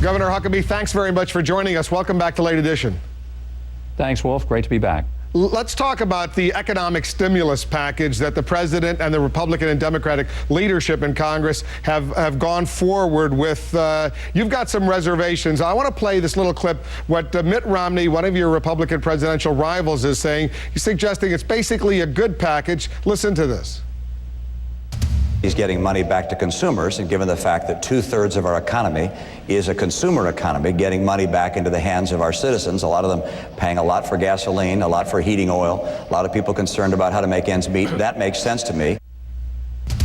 Governor Huckabee, thanks very much for joining us. Welcome back to Late Edition. Thanks, Wolf. Great to be back. Let's talk about the economic stimulus package that the president and the Republican and Democratic leadership in Congress have gone forward with. You've got some reservations. I want to play this little clip, what Mitt Romney, one of your Republican presidential rivals, is saying. He's suggesting it's basically a good package. Listen to this. He's getting money back to consumers, and given the fact that 2/3 of our economy is a consumer economy, getting money back into the hands of our citizens, a lot of them paying a lot for gasoline, a lot for heating oil, a lot of people concerned about how to make ends meet, that makes sense to me.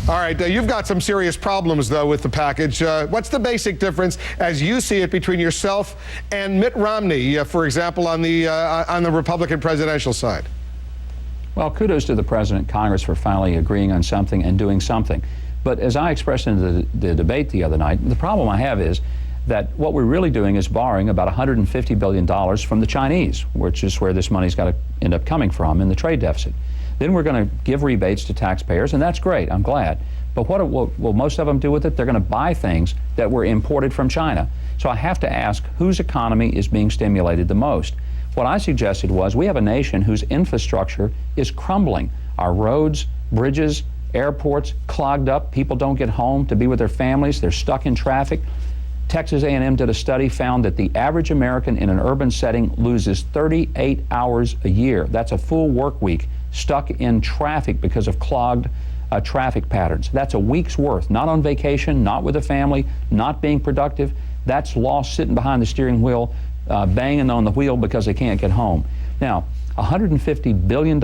All right, you've got some serious problems, though, with the package. What's the basic difference, as you see it, between yourself and Mitt Romney, for example, on the Republican presidential side? Well, kudos to the President and Congress for finally agreeing on something and doing something. But as I expressed in the debate the other night, the problem I have is that what we're really doing is borrowing about $150 billion from the Chinese, which is where this money's got to end up coming from in the trade deficit. Then we're going to give rebates to taxpayers, and that's great. I'm glad. But what will most of them do with it? They're going to buy things that were imported from China. So I have to ask, whose economy is being stimulated the most? What I suggested was we have a nation whose infrastructure is crumbling. Our roads, bridges, airports clogged up. People don't get home to be with their families. They're stuck in traffic. Texas A&M did a study, found that the average American in an urban setting loses 38 hours a year. That's a full work week stuck in traffic because of clogged traffic patterns. That's a week's worth, not on vacation, not with a family, not being productive. That's lost sitting behind the steering wheel, banging on the wheel because they can't get home. Now, $150 billion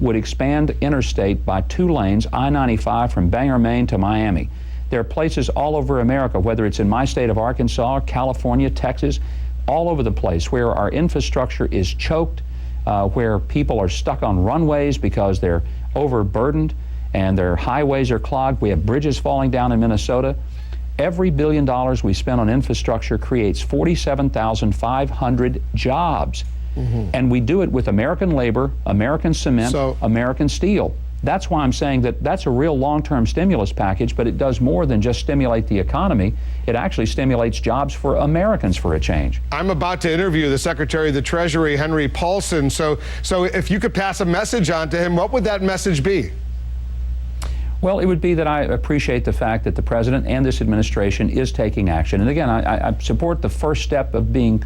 would expand interstate by 2 lanes, I-95 from Bangor, Maine to Miami. There are places all over America, whether it's in my state of Arkansas, California, Texas, all over the place where our infrastructure is choked, where people are stuck on runways because they're overburdened and their highways are clogged. We have bridges falling down in Minnesota. Every $1 billion we spend on infrastructure creates 47,500 jobs. And we do it with American labor, American cement, American steel. That's why I'm saying that that's a real long-term stimulus package, but it does more than just stimulate the economy. It actually stimulates jobs for Americans for a change. I'm about to interview the Secretary of the Treasury, Henry Paulson. So if you could pass a message on to him, what would that message be? Well, it would be that I appreciate the fact that the President and this administration is taking action. And again, I support the first step of being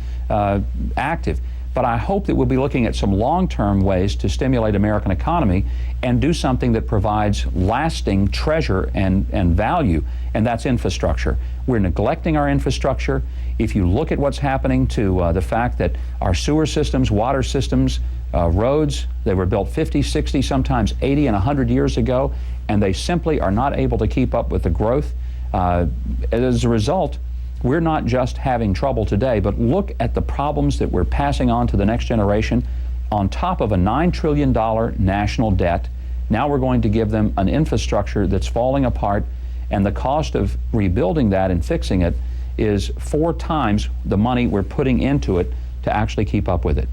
active. But I hope that we'll be looking at some long-term ways to stimulate American economy and do something that provides lasting treasure and value, and that's infrastructure. We're neglecting our infrastructure. If you look at what's happening to the fact that our sewer systems, water systems, roads, they were built 50, 60, sometimes 80 and 100 years ago, and they simply are not able to keep up with the growth. As a result, we're not just having trouble today, but look at the problems that we're passing on to the next generation. On top of a $9 trillion national debt, now we're going to give them an infrastructure that's falling apart, and the cost of rebuilding that and fixing it is 4 times the money we're putting into it to actually keep up with it.